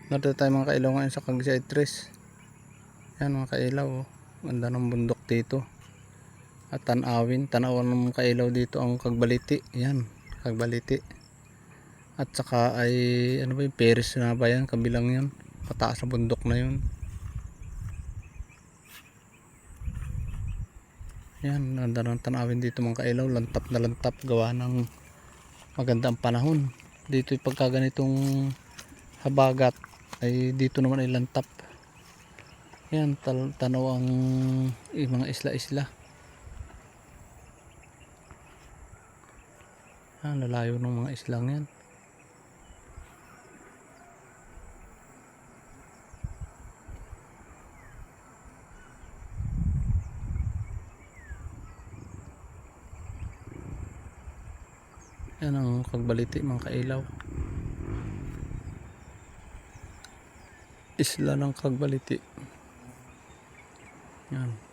Narito tayo mga kailaw ngayon sa Cagayan de Tres. Yan mga kailaw, oh. Ganda ng bundok dito. At tanawan ng mga kailaw dito ang Cagbaliti. Yan, Cagbaliti. At saka ay ano ba yung Perez na ba yan, kabilang yun. Pataas na bundok na yun. Yan, ganda ng tanawin dito mga kailaw. Lantap na lantap, gawa ng maganda ang panahon. Dito yung pagka ganitong habagat ay dito naman ay lantap. Yan, tanaw ang mga isla-isla. Yan, lalayo ng mga islang yan. Yan ang Cagbaliti mga kailaw. Isla ng Cagbaliti. Yan.